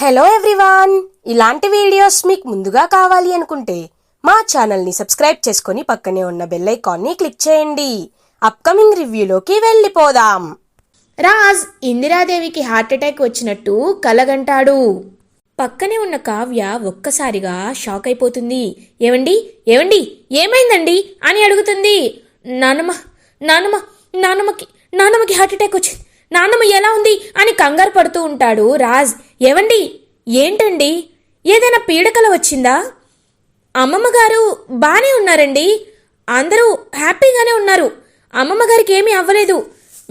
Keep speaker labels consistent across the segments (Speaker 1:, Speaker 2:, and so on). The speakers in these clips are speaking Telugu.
Speaker 1: హలో ఎవ్రీవాన్, ఇలాంటి వీడియోస్ మీకు ముందుగా కావాలి అనుకుంటే మా ఛానల్ని సబ్స్క్రైబ్ చేసుకొని పక్కనే ఉన్న బెల్ ఐకాన్ని క్లిక్ చేయండి. అప్కమింగ్ రివ్యూలోకి వెళ్ళిపోదాం.
Speaker 2: రాజ్ ఇందిరాదేవికి హార్ట్అటాక్ వచ్చినట్టు కలగంటాడు. పక్కనే ఉన్న కావ్య ఒక్కసారిగా షాక్ అయిపోతుంది. ఏవండి ఏవండి ఏమైందండి అని అడుగుతుంది. నాన్నమ్మకి హార్ట్అటాక్ వచ్చింది, నాన్నమ్మ ఎలా ఉంది అని కంగారు పడుతూ ఉంటాడు రాజ్. ఏవండి ఏంటండి, ఏదైనా పీడకల వచ్చిందా? అమ్మమ్మ గారు బానే ఉన్నారండి, అందరూ హ్యాపీగానే ఉన్నారు, అమ్మమ్మ గారికి ఏమీ అవ్వలేదు.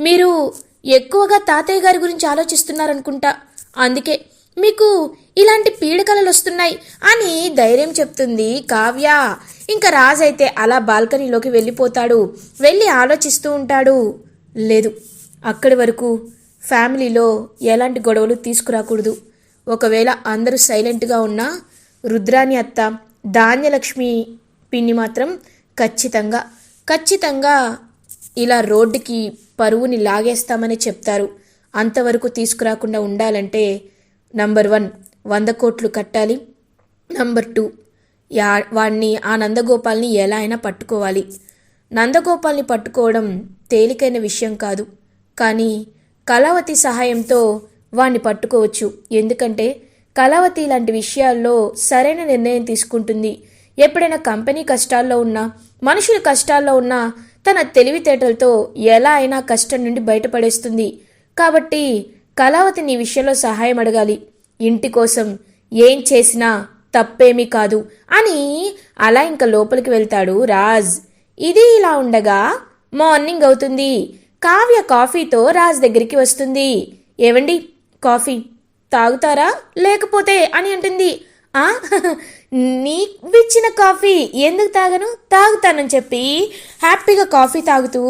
Speaker 2: మీరు ఎక్కువగా తాతయ్య గారి గురించి ఆలోచిస్తున్నారనుకుంటా, అందుకే మీకు ఇలాంటి పీడకలలు వస్తున్నాయి అని ధైర్యం చెప్తుంది కావ్య. ఇంకా రాజ్ అయితే అలా బాల్కనీలోకి వెళ్ళిపోతాడు. వెళ్ళి ఆలోచిస్తూ ఉంటాడు. లేదు, అక్కడి వరకు ఫ్యామిలీలో ఎలాంటి గొడవలు తీసుకురాకూడదు. ఒకవేళ అందరూ సైలెంట్గా ఉన్నా రుద్రాని అత్త, ధాన్యలక్ష్మి పిన్ని మాత్రం ఖచ్చితంగా ఇలా రోడ్డుకి పరువుని లాగేస్తామని చెప్తారు. అంతవరకు తీసుకురాకుండా ఉండాలంటే నంబర్ 1 100 కోట్లు కట్టాలి, నంబర్ 2 వాడిని ఆ నందగోపాల్ని ఎలా అయినా పట్టుకోవాలి. నందగోపాల్ని పట్టుకోవడం తేలికైన విషయం కాదు, కానీ కళావతి సహాయంతో వాణ్ణి పట్టుకోవచ్చు. ఎందుకంటే కళావతి లాంటి విషయాల్లో సరైన నిర్ణయం తీసుకుంటుంది. ఎప్పుడైనా కంపెనీ కష్టాల్లో ఉన్నా, మనుషులు కష్టాల్లో ఉన్నా తన తెలివితేటలతో ఎలా అయినా కష్టం నుండి బయటపడేస్తుంది. కాబట్టి కళావతిని ఈ విషయంలో సహాయం అడగాలి. ఇంటి కోసం ఏం చేసినా తప్పేమీ కాదు అని అలా ఇంకా లోపలికి వెళ్తాడు రాజ్. ఇది ఇలా ఉండగా మార్నింగ్ అవుతుంది. కావ్య కాఫీతో రాజ్ దగ్గరికి వస్తుంది. ఏవండి, కాఫీ తాగుతారా లేకపోతే అని అంటుంది. నీవిచ్చిన కాఫీ ఎందుకు తాగను, తాగుతానని చెప్పి హ్యాపీగా కాఫీ తాగుతూ,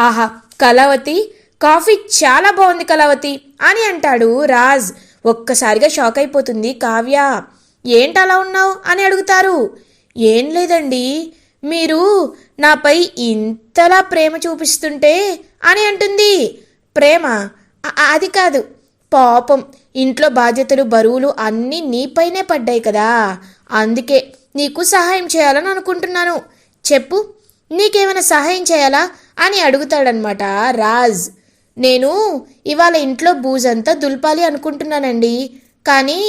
Speaker 2: ఆహా కళావతి కాఫీ చాలా బాగుంది కళావతి అని అంటాడు రాజ్. ఒక్కసారిగా షాక్ అయిపోతుంది కావ్య. ఏంటలా ఉన్నావు అని అడుగుతారు. ఏం లేదండి, మీరు నాపై ఇంతలా ప్రేమ చూపిస్తుంటే అని అంటుంది. ప్రేమ? అది కాదు, పాపం ఇంట్లో బాధ్యతలు బరువులు అన్నీ నీపైనే పడ్డాయి కదా, అందుకే నీకు సహాయం చేయాలని అనుకుంటున్నాను. చెప్పు, నీకేమైనా సహాయం చేయాలా అని అడుగుతాడనమాట రాజ్. నేను ఇవాళ ఇంట్లో బూజంతా దులపాలి అనుకుంటున్నానండి, కానీ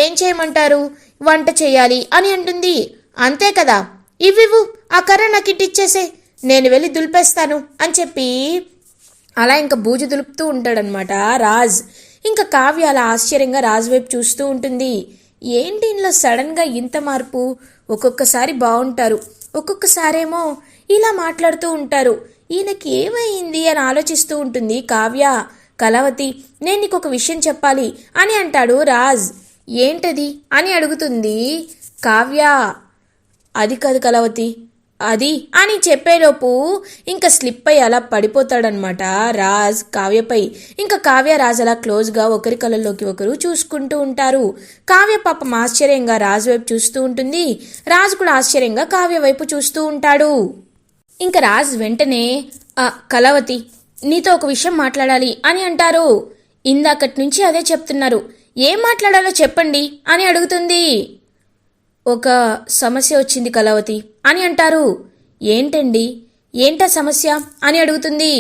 Speaker 2: ఏం చేయమంటారు, వంట చేయాలి అని అంటుంది. అంతే కదా, ఇవ్వు ఆ కర్ర నాకు ఇచ్చేసే, నేను వెళ్ళి దులిపేస్తాను అని చెప్పి అలా ఇంకా బూజు దులుపుతూ ఉంటాడనమాట రాజ్. ఇంకా కావ్య అలా ఆశ్చర్యంగా రాజ్ వైపు చూస్తూ ఉంటుంది. ఏంటి ఇంట్లో సడన్గా ఇంత మార్పు? ఒక్కొక్కసారి బాగుంటారు, ఒక్కొక్కసారేమో ఇలా మాట్లాడుతూ ఉంటారు, ఈయనకి ఏమైంది అని ఆలోచిస్తూ ఉంటుంది కావ్య. కళావతి, నేను నీకు ఒక విషయం చెప్పాలి అని అంటాడు రాజ్. ఏంటది అని అడుగుతుంది కావ్య. అది కాదు కళావతి, అది అని చెప్పేలోపు ఇంకా స్లిప్ అయి అలా పడిపోతాడనమాట రాజ్ కావ్యపై. ఇంకా కావ్య రాజ్ అలా క్లోజ్గా ఒకరి కళ్ళల్లోకి ఒకరు చూసుకుంటూ ఉంటారు. కావ్య పాపం ఆశ్చర్యంగా రాజ్ వైపు చూస్తూ ఉంటుంది, రాజ్ కూడా ఆశ్చర్యంగా కావ్య వైపు చూస్తూ ఉంటాడు. ఇంకా రాజ్ వెంటనే కళావతి, నీతో ఒక విషయం మాట్లాడాలి అని అంటారు. ఇందాకటి నుంచి అదే చెప్తున్నారు, ఏం మాట్లాడాలో చెప్పండి అని అడుగుతుంది. ఒక సమస్య వచ్చింది కళావతి అని అంటారు. ఏంటండి, ఏంటా సమస్య అని అడుగుతుంది.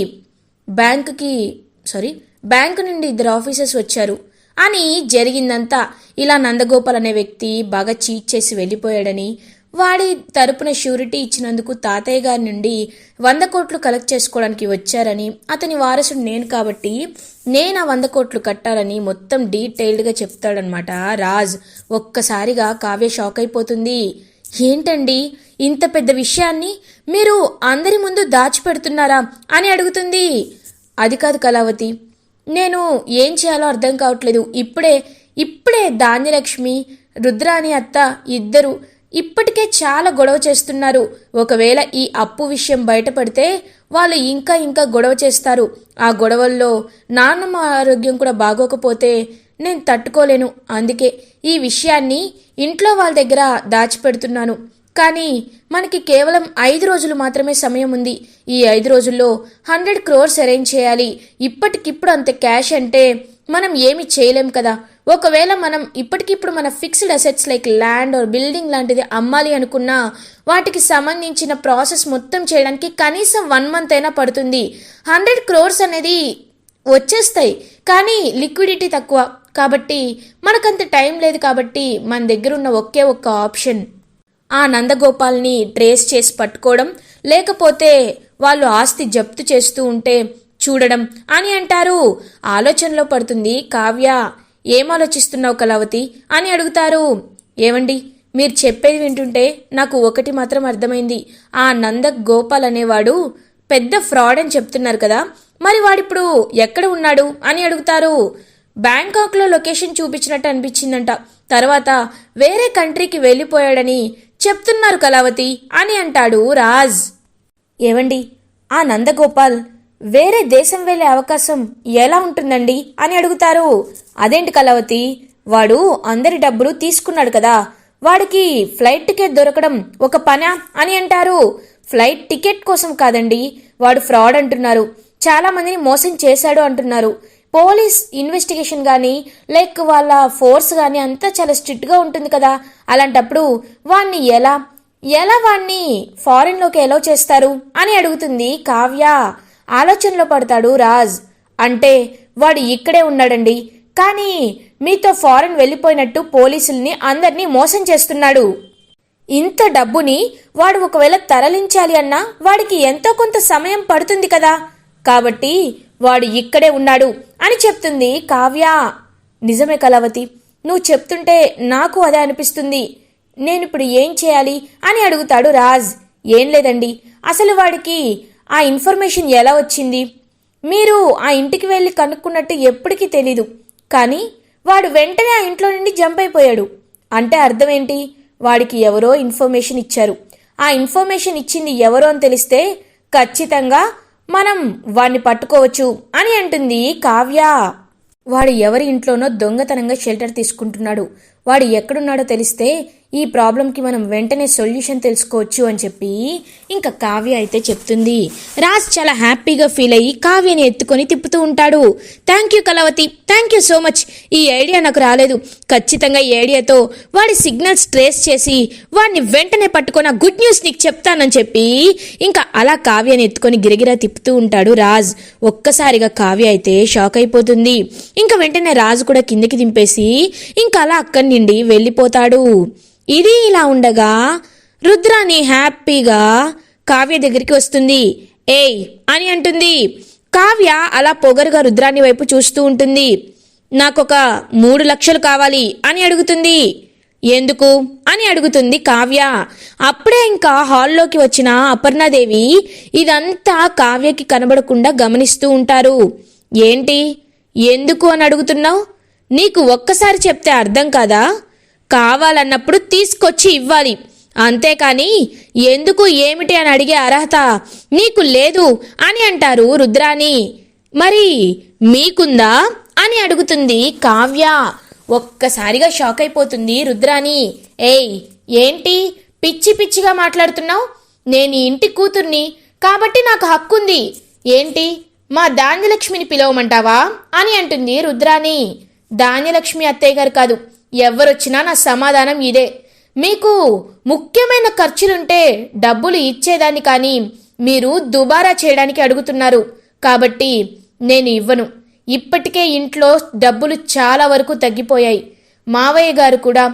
Speaker 2: బ్యాంకు నుండి 2 ఆఫీసర్స్ వచ్చారు అని జరిగిందంతా ఇలా నందగోపాల్ అనే వ్యక్తి బాగా చీట్ చేసి వెళ్ళిపోయాడని, వాడి తరపున ష్యూరిటీ ఇచ్చినందుకు తాతయ్య గారి నుండి 100 కోట్లు కలెక్ట్ చేసుకోవడానికి వచ్చారని, అతని వారసుడు నేను కాబట్టి నేను ఆ 100 కోట్లు కట్టాలని మొత్తం డీటెయిల్డ్గా చెప్తాడనమాట రాజ్. ఒక్కసారిగా కావ్య షాక్ అయిపోతుంది. ఏంటండి, ఇంత పెద్ద విషయాన్ని మీరు అందరి ముందు దాచిపెడుతున్నారా అని అడుగుతుంది. అది కాదు కళావతి, నేను ఏం చేయాలో అర్థం కావట్లేదు. ఇప్పుడే ధాన్యలక్ష్మి, రుద్రాని అత్త ఇద్దరు ఇప్పటికే చాలా గొడవ చేస్తున్నారు. ఒకవేళ ఈ అప్పు విషయం బయటపడితే వాళ్ళు ఇంకా గొడవ చేస్తారు. ఆ గొడవల్లో నాన్నమ్మ ఆరోగ్యం కూడా బాగోకపోతే నేను తట్టుకోలేను. అందుకే ఈ విషయాన్ని ఇంట్లో వాళ్ళ దగ్గర దాచిపెడుతున్నాను. కానీ మనకి కేవలం 5 రోజులు మాత్రమే సమయం ఉంది. ఈ 5 రోజుల్లో 100 crores అరేంజ్ చేయాలి. ఇప్పటికిప్పుడు అంత క్యాష్ అంటే మనం ఏమి చేయలేం కదా. ఒకవేళ మనం ఇప్పటికిప్పుడు మన fixed assets like land or building లాంటిది అమ్మాలి అనుకున్నా వాటికి సంబంధించిన ప్రాసెస్ మొత్తం చేయడానికి కనీసం 1 month అయినా పడుతుంది. 100 crores అనేది వచ్చేస్తాయి, కానీ లిక్విడిటీ తక్కువ కాబట్టి మనకంత టైం లేదు. కాబట్టి మన దగ్గర ఉన్న ఒకే ఒక్క ఆప్షన్ ఆ నందగోపాల్ని ట్రేస్ చేసి పట్టుకోవడం, లేకపోతే వాళ్ళు ఆస్తి జప్తు చేస్తూ ఉంటే చూడడం అని అంటారు. ఆలోచనలో పడుతుంది కావ్య. ఏం ఆలోచిస్తున్నావు కళావతి అని అడుగుతారు. ఏమండి, మీరు చెప్పేది వింటుంటే నాకు ఒకటి మాత్రం అర్థమైంది. ఆ నందగోపాల్ అనేవాడు పెద్ద ఫ్రాడ్ అని చెప్తున్నారు కదా, మరి వాడిప్పుడు ఎక్కడ ఉన్నాడు అని అడుగుతారు. బ్యాంకాక్లో లొకేషన్ చూపించినట్టు అనిపించిందంట, తర్వాత వేరే కంట్రీకి వెళ్ళిపోయాడని చెప్తున్నారు కళావతి అని అంటాడు రాజ్. ఏవండి, ఆ నందగోపాల్ వేరే దేశం వెళ్ళే అవకాశం ఎలా ఉంటుందండి అని అడుగుతారు. అదేంటి కళావతి, వాడు అందరి డబ్బులు తీసుకున్నాడు కదా, వాడికి ఫ్లైట్ టికెట్ దొరకడం ఒక పనా అని అంటారు. ఫ్లైట్ టికెట్ కోసం కాదండి, వాడు ఫ్రాడ్ అంటున్నారు, చాలా మందిని మోసం చేశాడు అంటున్నారు. పోలీస్ ఇన్వెస్టిగేషన్ కానీ లైక్ వాళ్ళ ఫోర్స్ కానీ అంతా చాలా స్ట్రిక్ట్గా ఉంటుంది కదా, అలాంటప్పుడు వాణ్ణి ఎలా వాణ్ణి ఫారిన్లోకి ఎలో చేస్తారు అని అడుగుతుంది కావ్య. ఆలోచనలో పడతాడు రాజ్. అంటే వాడు ఇక్కడే ఉన్నాడండి, కానీ మీతో ఫారిన్ వెళ్ళిపోయినట్టు పోలీసుల్ని అందరినీ మోసం చేస్తున్నాడు. ఇంత డబ్బుని వాడు ఒకవేళ తరలించాలి అన్నా వాడికి ఎంతో కొంత సమయం పడుతుంది కదా, కాబట్టి వాడు ఇక్కడే ఉన్నాడు అని చెప్తుంది కావ్య. నిజమే కళావతి, నువ్వు చెప్తుంటే నాకు అదే అనిపిస్తుంది. నేనిప్పుడు ఏం చేయాలి అని అడుగుతాడు రాజ్. ఏం లేదండి, అసలు వాడికి ఆ ఇన్ఫర్మేషన్ ఎలా వచ్చింది? మీరు ఆ ఇంటికి వెళ్ళి కనుక్కున్నట్టు ఎప్పటికీ తెలీదు, కానీ వాడు వెంటనే ఆ ఇంట్లో నుండి జంప్ అయిపోయాడు. అంటే అర్థం ఏంటి? వాడికి ఎవరో ఇన్ఫర్మేషన్ ఇచ్చారు. ఆ ఇన్ఫర్మేషన్ ఇచ్చింది ఎవరో అని తెలిస్తే ఖచ్చితంగా మనం వాడిని పట్టుకోవచ్చు అని అంటుంది కావ్య. వాడు ఎవరి ఇంట్లోనో దొంగతనంగా షెల్టర్ తీసుకుంటున్నాడు, వాడు ఎక్కడున్నాడో తెలిస్తే ఈ ప్రాబ్లంకి మనం వెంటనే సొల్యూషన్ తెలుసుకోవచ్చు అని చెప్పి ఇంకా కావ్య అయితే చెప్తుంది. రాజ్ చాలా హ్యాపీగా ఫీల్ అయ్యి కావ్యని ఎత్తుకొని తిప్పుతూ ఉంటాడు. Thank you Kalavathi, thank you so much. ఈ ఐడియా నాకు రాలేదు. ఖచ్చితంగా ఈ ఐడియాతో వాడి సిగ్నల్స్ ట్రేస్ చేసి వాడిని వెంటనే పట్టుకొని గుడ్ న్యూస్ నీకు చెప్తానని చెప్పి ఇంకా అలా కావ్యని ఎత్తుకొని గిరగిరా తిప్పుతూ ఉంటాడు రాజ్. ఒక్కసారిగా కావ్య అయితే షాక్ అయిపోతుంది. ఇంకా వెంటనే రాజు కూడా కిందకి దింపేసి ఇంకా అలా అక్కడి నుండి వెళ్ళిపోతాడు. ఇది ఇలా ఉండగా రుద్రాని హ్యాపీగా కావ్య దగ్గరికి వస్తుంది. ఏయ్ అని అంటుంది. కావ్య అలా పొగరుగా రుద్రాని వైపు చూస్తూ ఉంటుంది. నాకొక 3 లక్షలు కావాలి అని అడుగుతుంది. ఎందుకు అని అడుగుతుంది కావ్య. అప్పుడే ఇంకా హాల్లోకి వచ్చిన అపర్ణాదేవి ఇదంతా కావ్యకి కనబడకుండా గమనిస్తూ ఉంటారు. ఏంటి, ఎందుకు అని అడుగుతున్నావు? నీకు ఒక్కసారి చెప్తే అర్థం కాదా? కావాలన్నప్పుడు తీసుకొచ్చి ఇవ్వాలి, అంతేకాని ఎందుకు ఏమిటి అని అడిగే అర్హత నీకు లేదు అని అంటారు రుద్రాని. మరి మీకుందా అని అడుగుతుంది కావ్య. ఒక్కసారిగా షాక్ అయిపోతుంది రుద్రాని. ఏయ్ ఏంటి పిచ్చి పిచ్చిగా మాట్లాడుతున్నావు? నేను ఈ ఇంటి కూతుర్ని కాబట్టి నాకు హక్కుంది. ఏంటి మా ధాన్యలక్ష్మిని పిలవమంటావా అని అంటుంది రుద్రాని. ధాన్యలక్ష్మి అత్తయ్య గారు కాదు, ఎవరొచ్చినా నా సమాధానం ఇదే. మీకు ముఖ్యమైన ఖర్చులుంటే డబ్బులు ఇచ్చేదాన్ని, కానీ మీరు దుబారా చేయడానికి అడుగుతున్నారు కాబట్టి నేను ఇవ్వను. ఇప్పటికే ఇంట్లో డబ్బులు చాలా వరకు తగ్గిపోయాయి. మావయ్య గారు కూడా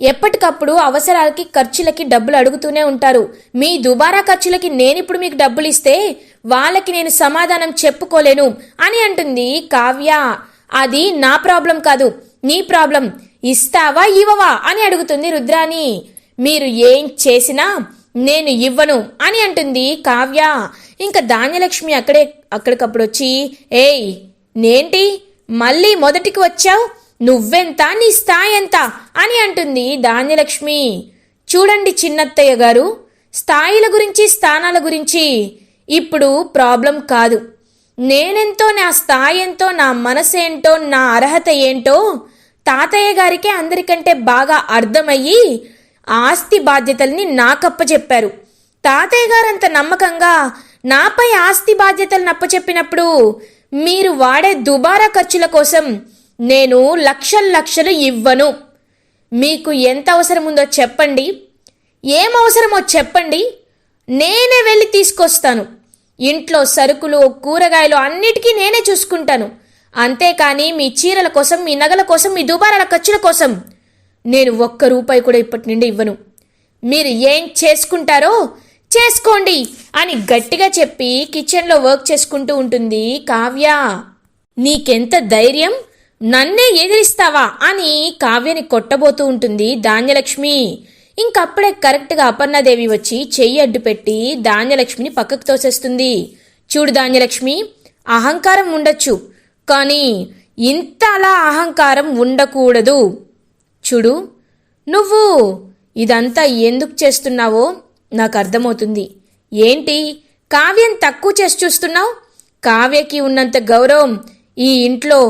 Speaker 2: ఎప్పటికప్పుడు అవసరాలకి ఖర్చులకి డబ్బులు అడుగుతూనే ఉంటారు. మీ దుబారా ఖర్చులకి నేనిప్పుడు మీకు డబ్బులు ఇస్తే వాళ్ళకి నేను సమాధానం చెప్పుకోలేను అని అంటుంది కావ్య. అది నా ప్రాబ్లం కాదు, నీ ప్రాబ్లం. ఇస్తావా ఇవ్వవా అని అడుగుతుంది రుద్రాని. మీరు ఏం చేసినా నేను ఇవ్వను అని అంటుంది కావ్య. ఇంకా ధాన్యలక్ష్మి అక్కడికప్పుడు వచ్చి, ఏయ్ నేంటి మళ్ళీ మొదటికి వచ్చావు? నువ్వెంత, నీ స్థాయి ఎంత అని అంటుంది ధాన్యలక్ష్మి. చూడండి చిన్నత్తయ్య గారు, స్థాయిల గురించి స్థానాల గురించి ఇప్పుడు ప్రాబ్లం కాదు. నేనెంతో, నా స్థాయి ఎంతో, నా మనసేంటో, నా అర్హత ఏంటో తాతయ్య గారికే అందరికంటే బాగా అర్థమయ్యి ఆస్తి బాధ్యతల్ని నాకప్పచెప్పారు. తాతయ్య గారంత నమ్మకంగా నాపై ఆస్తి బాధ్యతలను అప్పచెప్పినప్పుడు మీరు వాడే దుబారా ఖర్చుల కోసం నేను లక్షలు లక్షలు ఇవ్వను. మీకు ఎంత అవసరం ఉందో చెప్పండి, ఏం అవసరమో చెప్పండి, నేనే వెళ్ళి తీసుకొస్తాను. ఇంట్లో సరుకులు కూరగాయలు అన్నిటికీ నేనే చూసుకుంటాను. అంతేకాని మీ చీరల కోసం, మీ నగల కోసం, మీ దుబారాల ఖర్చుల కోసం నేను ₹1 కూడా ఇప్పటి నుండి ఇవ్వను. మీరు ఏం చేసుకుంటారో చేసుకోండి అని గట్టిగా చెప్పి కిచెన్లో వర్క్ చేసుకుంటూ ఉంటుంది కావ్య. నీకెంత ధైర్యం, నన్నే ఎదిరిస్తావా అని కావ్యని కొట్టబోతూ ఉంటుంది ధాన్యలక్ష్మి. ఇంకప్పుడే కరెక్ట్గా అపర్ణాదేవి వచ్చి చెయ్యి అడ్డు పెట్టి ధాన్యలక్ష్మిని పక్కకు తోసేస్తుంది. చూడు ధాన్యలక్ష్మి, అహంకారం ఉండొచ్చు, కానీ ఇంత అలా అహంకారం ఉండకూడదు. చూడు, నువ్వు ఇదంతా ఎందుకు చేస్తున్నావో నాకు అర్థమవుతుంది. ఏంటి కావ్యం తక్కువ చేసి చూస్తున్నావు? కావ్యకి ఉన్నంత గౌరవం ఈ ఇంట్లో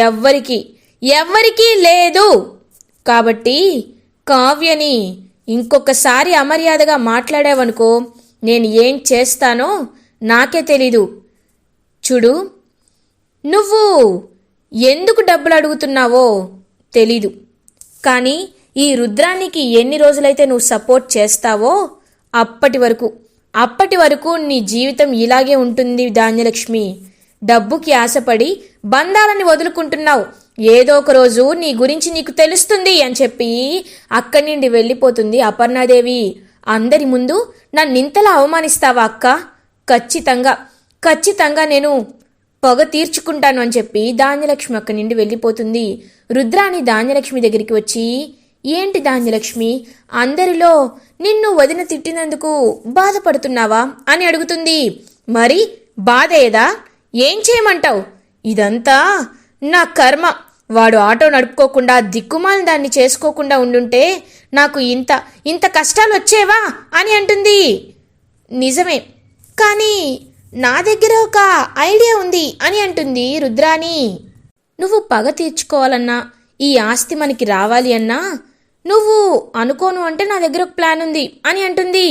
Speaker 2: ఎవ్వరికీ లేదు. కాబట్టి కావ్యని ఇంకొకసారి అమర్యాదగా మాట్లాడావనుకో, నేను ఏం చేస్తానో నాకే తెలీదు. చూడు, నువ్వు ఎందుకు డబ్బులు అడుగుతున్నావో తెలీదు, కానీ ఈ రుద్రానికి ఎన్ని రోజులైతే నువ్వు సపోర్ట్ చేస్తావో అప్పటి వరకు నీ జీవితం ఇలాగే ఉంటుంది ధాన్యలక్ష్మి. డబ్బుకి ఆశపడి బంధాలని వదులుకుంటున్నావు. ఏదో ఒక రోజు నీ గురించి నీకు తెలుస్తుంది అని చెప్పి అక్కడి నుండి వెళ్ళిపోతుంది అపర్ణాదేవి. అందరి ముందు నన్నింతలా అవమానిస్తావా అక్క? ఖచ్చితంగా నేను పొగ తీర్చుకుంటాను అని చెప్పి ధాన్యలక్ష్మి అక్కడి నుండి వెళ్ళిపోతుంది. రుద్రాని ధాన్యలక్ష్మి దగ్గరికి వచ్చి, ఏంటి ధాన్యలక్ష్మి, అందరిలో నిన్ను వదిన తిట్టినందుకు బాధపడుతున్నావా అని అడుగుతుంది. మరి బాధేదా? ఏం చేయమంటావు? ఇదంతా నా కర్మ. వాడు ఆటో నడుపుకోకుండా దిక్కుమాలిన దాన్ని చేసుకోకుండా ఉండుంటే నాకు ఇంత కష్టాలు వచ్చేవా అని అంటుంది. నిజమే, కానీ నా దగ్గర ఒక ఐడియా ఉంది అని అంటుంది రుద్రాని. నువ్వు పగ తీర్చుకోవాలన్నా, ఈ ఆస్తి మనకి రావాలి అన్నా నువ్వు అనుకోను అంటే నా దగ్గర ఒక ప్లాన్ ఉంది అని అంటుంది.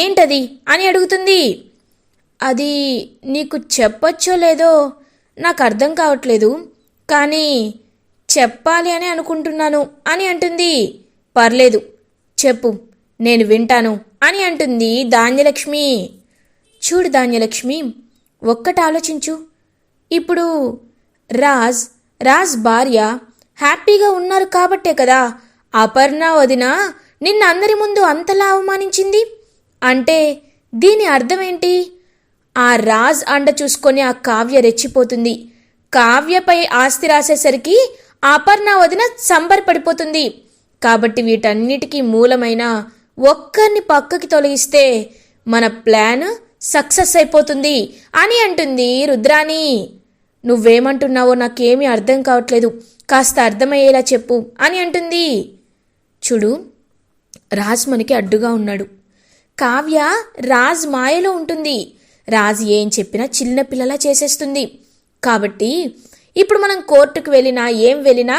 Speaker 2: ఏంటది అని అడుగుతుంది. అది నీకు చెప్పొచ్చో లేదో నాకు అర్థం కావట్లేదు, కానీ చెప్పాలి అని అనుకుంటున్నాను అని అంటుంది. పర్లేదు చెప్పు, నేను వింటాను అని అంటుంది ధాన్యలక్ష్మి. చూడు ధాన్యలక్ష్మి, ఒక్కటి ఆలోచించు. ఇప్పుడు రాజ్ భార్య హ్యాపీగా ఉన్నారు కాబట్టే కదా అపర్ణ వదిన నిన్న అందరి ముందు అంతలా అవమానించింది. అంటే దీని అర్థం ఏంటి? ఆ రాజ్ అండ చూసుకొని ఆ కావ్య రెచ్చిపోతుంది. కావ్యపై ఆస్తి రాసేసరికి అపర్ణ వదిన సంబరపడిపోతుంది. కాబట్టి వీటన్నిటికీ మూలమైన ఒక్కరిని పక్కకి తొలగిస్తే మన ప్లాన్ సక్సెస్ అయిపోతుంది అని అంటుంది రుద్రాని. నువ్వేమంటున్నావో నాకేమీ అర్థం కావట్లేదు, కాస్త అర్థమయ్యేలా చెప్పు అని అంటుంది. చూడు, రాజ్ మనకి అడ్డుగా ఉన్నాడు. కావ్య రాజ్ మాయలో ఉంటుంది. రాజ్ ఏం చెప్పినా చిన్నపిల్లలా చేసేస్తుంది. కాబట్టి ఇప్పుడు మనం కోర్టుకు వెళ్ళినా ఏం వెళ్ళినా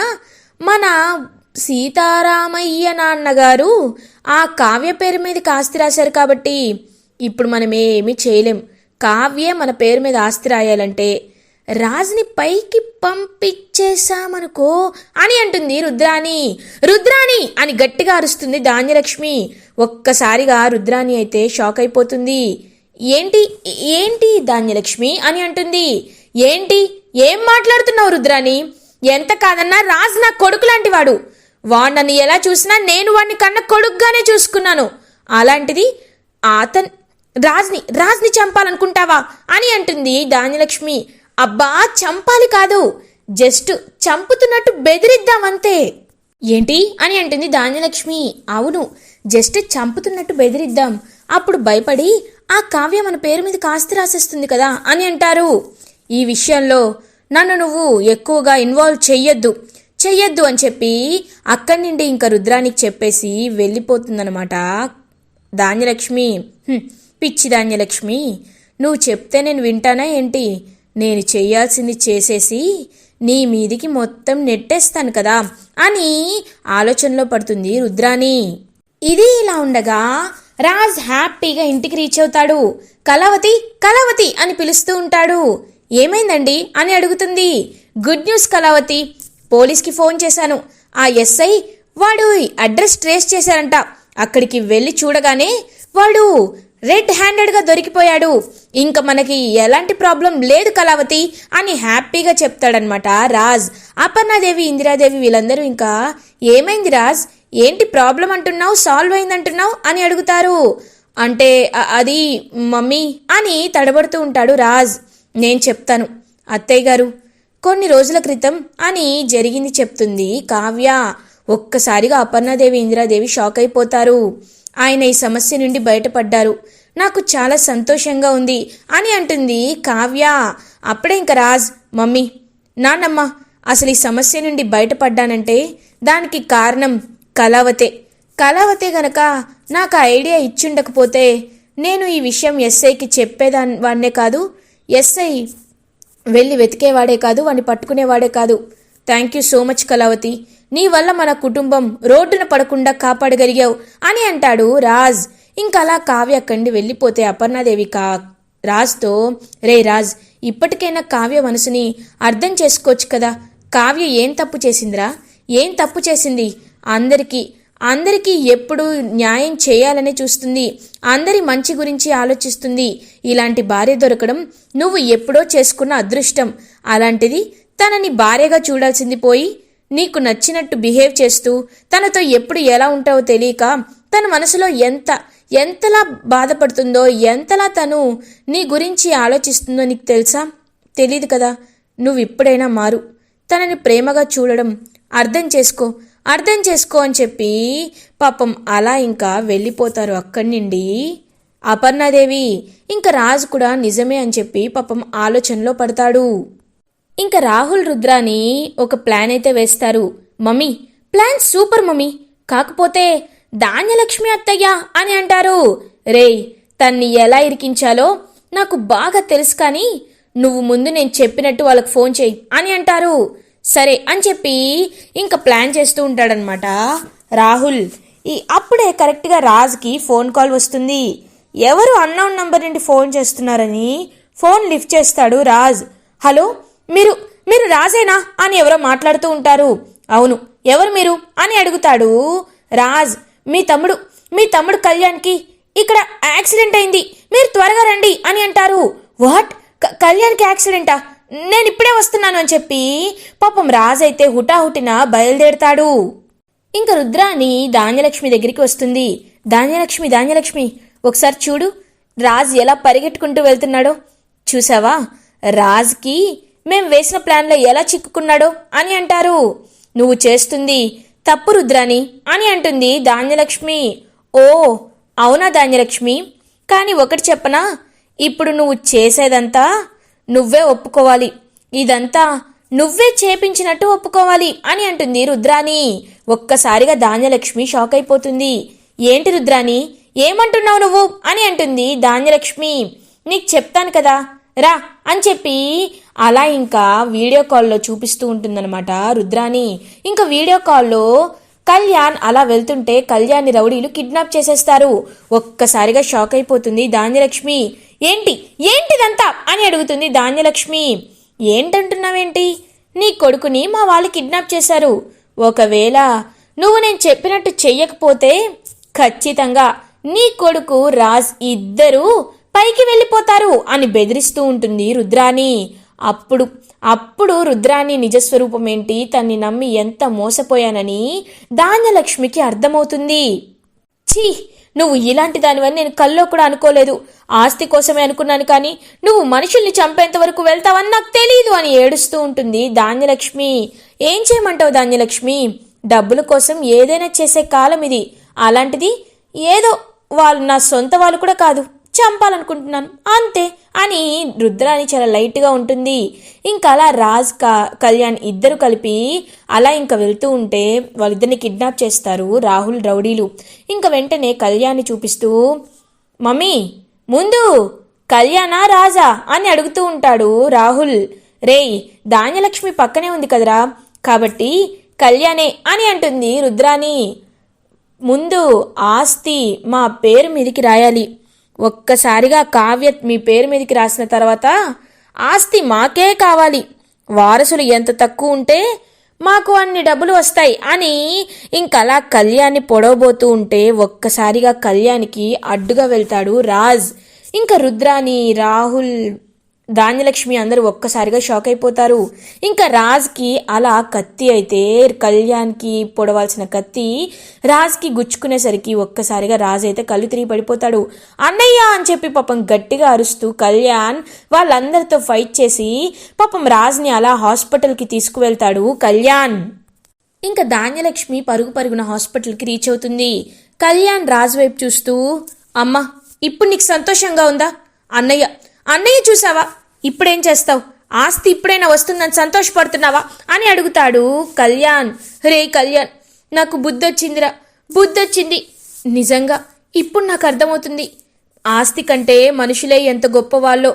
Speaker 2: మన సీతారామయ్య నాన్నగారు ఆ కావ్య పేరు మీద ఆస్తి రాశారు. కాబట్టి ఇప్పుడు మనం ఏమీ చేయలేం. కావ్య మన పేరు మీద ఆస్తి రాయాలంటే రాజ్ని పైకి పంపించేశామనుకో అని అంటుంది రుద్రాని అని గట్టిగా అరుస్తుంది ధాన్యలక్ష్మి. ఒక్కసారిగా రుద్రాని అయితే షాక్ అయిపోతుంది. ఏంటి ధాన్యలక్ష్మి అని అంటుంది. ఏం మాట్లాడుతున్నావు రుద్రాని? ఎంత కాదన్నా రాజ్ నా కొడుకు లాంటి వాడు. వాడు నన్ను ఎలా చూసినా నేను వాడిని కన్నా కొడుకుగానే చూసుకున్నాను. అలాంటిది రాజ్ని చంపాలనుకుంటావా అని అంటుంది ధాన్యలక్ష్మి. అబ్బా, చంపాలి కాదు, జస్ట్ చంపుతున్నట్టు బెదిరిద్దామంతే. ఏంటి అని అంటుంది ధాన్యలక్ష్మి. అవును, జస్ట్ చంపుతున్నట్టు బెదిరిద్దాం. అప్పుడు భయపడి ఆ కావ్య మన పేరు మీద ఆస్తి రాసేస్తుంది కదా అని అంటారు. ఈ విషయంలో నన్ను నువ్వు ఎక్కువగా ఇన్వాల్వ్ చెయ్యొద్దు అని చెప్పి అక్కడి నుండి ఇంకా రుద్రానికి చెప్పేసి వెళ్ళిపోతుందనమాట ధాన్యలక్ష్మి. పిచ్చి ధాన్యలక్ష్మి, నువ్వు చెప్తే నేను వింటానా ఏంటి? నేను చెయ్యాల్సింది చేసేసి నీ మీదికి మొత్తం నెట్టేస్తాను కదా అని ఆలోచనలో పడుతుంది రుద్రాని. ఇది ఇలా ఉండగా రాజ్ హ్యాపీగా ఇంటికి రీచ్ అవుతాడు. కళావతి అని పిలుస్తూ ఉంటాడు. ఏమైందండి అని అడుగుతుంది. గుడ్ న్యూస్ కళావతి, పోలీస్కి ఫోన్ చేశాను. ఆ ఎస్ఐ వాడు అడ్రస్ ట్రేస్ చేశారంట. అక్కడికి వెళ్ళి చూడగానే వాడు రెడ్ హ్యాండెడ్గా దొరికిపోయాడు. ఇంకా మనకి ఎలాంటి ప్రాబ్లం లేదు కళావతి అని హ్యాపీగా చెప్తాడనమాట రాజ్. అపర్ణాదేవి, ఇందిరాదేవి వీళ్ళందరూ ఇంకా ఏమైంది రాజ్, ఏంటి ప్రాబ్లం అంటున్నావు, సాల్వ్ అయిందంటున్నావు అని అడుగుతారు. అంటే అది మమ్మీ అని తడబడుతూ ఉంటాడు రాజ్. నేను చెప్తాను అత్తయ్య గారు, కొన్ని రోజుల క్రితం అని జరిగింది చెప్తుంది కావ్య. ఒక్కసారిగా అపర్ణాదేవి, ఇందిరాదేవి షాక్ అయిపోతారు. ఆయన ఈ సమస్య నుండి బయటపడ్డారు, నాకు చాలా సంతోషంగా ఉంది అని అంటుంది కావ్య. అప్పుడే ఇంక రాజ్, మమ్మీ, నాన్నమ్మ, అసలు ఈ సమస్య నుండి బయటపడ్డానంటే దానికి కారణం కళావతే గనక నాకు ఐడియా ఇచ్చుండకపోతే నేను ఈ విషయం ఎస్ఐకి చెప్పేదాన్నే కాదు, ఎస్ఐ వెళ్ళి వెతికేవాడే కాదు, వాడిని పట్టుకునేవాడే కాదు. Thank you so much Kalavathi, నీ వల్ల మన కుటుంబం రోడ్డున పడకుండా కాపాడగలిగావు అని అంటాడు రాజ్. ఇంకలా కావ్య అక్కడి వెళ్ళిపోతే అపర్ణాదేవి రాజ్తో, రే రాజ్, ఇప్పటికైనా కావ్య మనసుని అర్థం చేసుకోవచ్చు కదా. కావ్య ఏం తప్పు చేసిందిరా, ఏం తప్పు చేసింది? అందరికీ ఎప్పుడు న్యాయం చేయాలనే చూస్తుంది, అందరి మంచి గురించి ఆలోచిస్తుంది. ఇలాంటి భార్య దొరకడం నువ్వు ఎప్పుడో చేసుకున్న అదృష్టం. అలాంటిది తనని భార్యగా చూడాల్సింది పోయి నీకు నచ్చినట్టు బిహేవ్ చేస్తూ తనతో ఎప్పుడు ఎలా ఉంటావో తెలియక తన మనసులో ఎంతలా బాధపడుతుందో, ఎంతలా తను నీ గురించి ఆలోచిస్తుందో నీకు తెలుసా? తెలీదు కదా. నువ్వు ఇప్పుడైనా మారు, తనని ప్రేమగా చూడడం అర్థం చేసుకో అని చెప్పి పాపం అలా ఇంకా వెళ్ళిపోతారు అక్కడి నుండి అపర్ణాదేవి. ఇంకా రాజు కూడా నిజమే అని చెప్పి పాపం ఆలోచనలో పడతాడు. ఇంకా రాహుల్, రుద్రాని ఒక ప్లాన్ అయితే వేస్తారు. మమ్మీ, ప్లాన్ సూపర్ మమ్మీ, కాకపోతే ధాన్యలక్ష్మి అత్తయ్య అని అంటారు. రేయ్, తన్ని ఎలా ఇరికించాలో నాకు బాగా తెలుసు, కానీ నువ్వు ముందు నేను చెప్పినట్టు వాళ్ళకి ఫోన్ చేయి అని అంటారు. సరే అని చెప్పి ఇంకా ప్లాన్ చేస్తూ ఉంటాడనమాట రాహుల్. అప్పుడే కరెక్ట్గా రాజ్కి ఫోన్ కాల్ వస్తుంది. ఎవరు అన్నోన్ నంబర్ నుండి ఫోన్ చేస్తున్నారని ఫోన్ లిఫ్ట్ చేస్తాడు రాజ్. హలో, మీరు రాజేనా అని ఎవరో మాట్లాడుతూ ఉంటారు. అవును, ఎవరు మీరు అని అడుగుతాడు రాజ్. మీ తమ్ముడు కళ్యాణ్కి ఇక్కడ యాక్సిడెంట్ అయింది, మీరు త్వరగా రండి అని అంటారు. వాట్, కళ్యాణ్కి యాక్సిడెంటా? నేను ఇప్పుడే వస్తున్నాను అని చెప్పి పాపం రాజ్ అయితే హుటాహుటిన బయలుదేరతాడు. ఇంకా రుద్రాని ధాన్యలక్ష్మి దగ్గరికి వస్తుంది. ధాన్యలక్ష్మి, ఒకసారి చూడు, రాజ్ ఎలా పరిగెట్టుకుంటూ వెళ్తున్నాడో చూసావా? రాజ్కి మేం వేసిన ప్లాన్లో ఎలా చిక్కుకున్నాడో అని అంటారు. నువ్వు చేస్తుంది తప్పు రుద్రాని అని అంటుంది ధాన్యలక్ష్మి. ఓ అవునా ధాన్యలక్ష్మి, కానీ ఒకటి చెప్పనా, ఇప్పుడు నువ్వు చేసేదంతా నువ్వే ఒప్పుకోవాలి, ఇదంతా నువ్వే చేపించినట్టు ఒప్పుకోవాలి అని అంటుంది రుద్రాని. ఒక్కసారిగా ధాన్యలక్ష్మి షాక్ అయిపోతుంది. ఏంటి రుద్రాని, ఏమంటున్నావు నువ్వు అని అంటుంది ధాన్యలక్ష్మి. నీకు చెప్తాను కదా రా అని చెప్పి అలా ఇంకా వీడియో కాల్లో చూపిస్తూ ఉంటుందన్నమాట రుద్రాని. ఇంకా వీడియో కాల్లో కళ్యాణ్ అలా వెళ్తుంటే కళ్యాణ్ని రౌడీలు కిడ్నాప్ చేసేస్తారు. ఒక్కసారిగా షాక్ అయిపోతుంది ధాన్యలక్ష్మి. ఏంటిదంతా అని అడుగుతుంది ధాన్యలక్ష్మి. ఏంటంటున్నావేంటి, నీ కొడుకుని మా వాళ్ళు కిడ్నాప్ చేశారు. ఒకవేళ నువ్వు నేను చెప్పినట్టు చెయ్యకపోతే ఖచ్చితంగా నీ కొడుకు రాజ్ ఇద్దరూ పైకి వెళ్ళిపోతారు అని బెదిరిస్తూ ఉంటుంది రుద్రాని. అప్పుడు రుద్రాని నిజస్వరూపం ఏంటి, తన్ని నమ్మి ఎంత మోసపోయానని ధాన్యలక్ష్మికి అర్థమవుతుంది. ఛీ, నువ్వు ఇలాంటి దానివని నేను కల్లో కూడా అనుకోలేదు. ఆస్తి కోసమే అనుకున్నాను, కానీ నువ్వు మనుషుల్ని చంపేంత వరకు వెళ్తావని నాకు తెలీదు అని ఏడుస్తూ ఉంటుంది ధాన్యలక్ష్మి. ఏం చేయమంటావు ధాన్యలక్ష్మి, డబ్బుల కోసం ఏదైనా చేసే కాలం ఇది. అలాంటిది ఏదో వాళ్ళు నా సొంత వాళ్ళు కూడా కాదు, చంపాలనుకుంటున్నాను అంతే అని రుద్రాని చాలా లైట్గా ఉంటుంది. ఇంకా అలా రాజ్ కళ్యాణ్ ఇద్దరు కలిపి అలా ఇంకా వెళ్తూ ఉంటే వాళ్ళిద్దరిని కిడ్నాప్ చేస్తారు రాహుల్ రౌడీలు. ఇంకా వెంటనే కళ్యాణ్ని చూపిస్తూ, మమ్మీ ముందు కళ్యాణా రాజా అని అడుగుతూ ఉంటాడు రాహుల్. రేయ్, ధాన్యలక్ష్మి పక్కనే ఉంది కదరా, కాబట్టి కళ్యాణే అని అంటుంది రుద్రాని. ముందు ఆస్తి మా పేరు మీదికి రాయాలి, ఒక్కసారిగా కావ్య మీ పేరు మీదకి రాసిన తర్వాత ఆస్తి మాకే కావాలి. వారసులు ఎంత తక్కువ ఉంటే మాకు అన్ని డబ్బులు వస్తాయి అని ఇంకలా కళ్యాణ్ని పొడవబోతూ ఉంటే ఒక్కసారిగా కళ్యాణ్కి అడ్డుగా వెళ్తాడు రాజ్. ఇంకా రుద్రాని, రాహుల్, ధాన్యలక్ష్మి అందరూ ఒక్కసారిగా షాక్ అయిపోతారు. ఇంకా రాజ్కి అలా కత్తి అయితే కళ్యాణ్కి పొడవాల్సిన కత్తి రాజ్కి గుచ్చుకునేసరికి ఒక్కసారిగా రాజ్ అయితే కళ్ళు తిరిగి పడిపోతాడు. అన్నయ్య అని చెప్పి పాపం గట్టిగా అరుస్తూ కళ్యాణ్ వాళ్ళందరితో ఫైట్ చేసి పాపం రాజ్ని అలా హాస్పిటల్కి తీసుకువెళ్తాడు కళ్యాణ్. ఇంకా ధాన్యలక్ష్మి పరుగు పరుగున హాస్పిటల్కి రీచ్ అవుతుంది. కళ్యాణ్ రాజ్ వైపు చూస్తూ, అమ్మా ఇప్పుడు నీకు సంతోషంగా ఉందా? అన్నయ్య చూసావా, ఇప్పుడేం చేస్తావు? ఆస్తి ఇప్పుడైనా వస్తుందని సంతోషపడుతున్నావా అని అడుగుతాడు కళ్యాణ్. రే కళ్యాణ్, నాకు బుద్ధొచ్చింది. నిజంగా ఇప్పుడు నాకు అర్థమవుతుంది, ఆస్తి కంటే మనుషులే ఎంత గొప్పవాళ్ళో,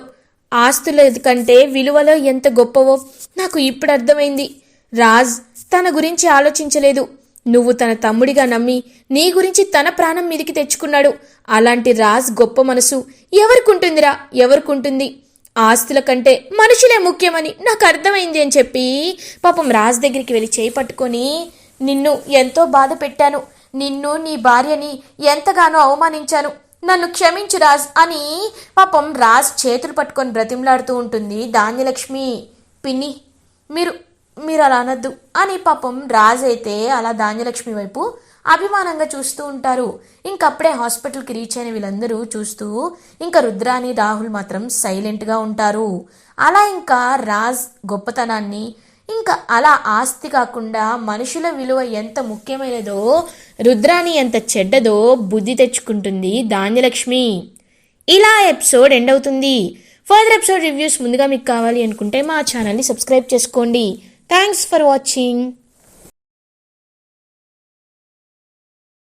Speaker 2: ఆస్తుల కంటే విలువలో ఎంత గొప్పవో నాకు ఇప్పుడు అర్థమైంది. రాజ్ తన గురించి ఆలోచించలేదు, నువ్వు తన తమ్ముడిగా నమ్మి నీ గురించి తన ప్రాణం మీదికి తెచ్చుకున్నాడు. అలాంటి రాజ్ గొప్ప మనసు ఎవరికుంటుంది? ఆస్తుల కంటే మనుషులే ముఖ్యమని నాకు అర్థమైంది అని చెప్పి పాపం రాజ్ దగ్గరికి వెళ్ళి చేయి పట్టుకొని, నిన్ను ఎంతో బాధ పెట్టాను, నిన్ను నీ భార్యని ఎంతగానో అవమానించాను, నన్ను క్షమించు రాజ్ అని పాపం రాజ్ చేతులు పట్టుకొని బ్రతిమలాడుతూ ఉంటుంది ధాన్యలక్ష్మి. పిన్ని మీరు అలా అనద్దు అని పాపం రాజ్ అయితే అలా ధాన్యలక్ష్మి వైపు అభిమానంగా చూస్తూ ఉంటారు. ఇంకప్పుడే హాస్పిటల్కి రీచ్ అయిన వీళ్ళందరూ చూస్తూ ఇంకా రుద్రాని, రాహుల్ మాత్రం సైలెంట్గా ఉంటారు. అలా ఇంకా రాజ్ గొప్పతనాన్ని, ఇంకా అలా ఆస్తి కాకుండా మనుషుల విలువ ఎంత ముఖ్యమైనదో, రుద్రాని ఎంత చెడ్డదో బుద్ధి తెచ్చుకుంటుంది ధాన్యలక్ష్మి. ఇలా ఎపిసోడ్ ఎండ్ అవుతుంది. ఫర్దర్ ఎపిసోడ్ రివ్యూస్ ముందుగా మీకు కావాలి అనుకుంటే మా ఛానల్ని సబ్స్క్రైబ్ చేసుకోండి. Thanks for watching.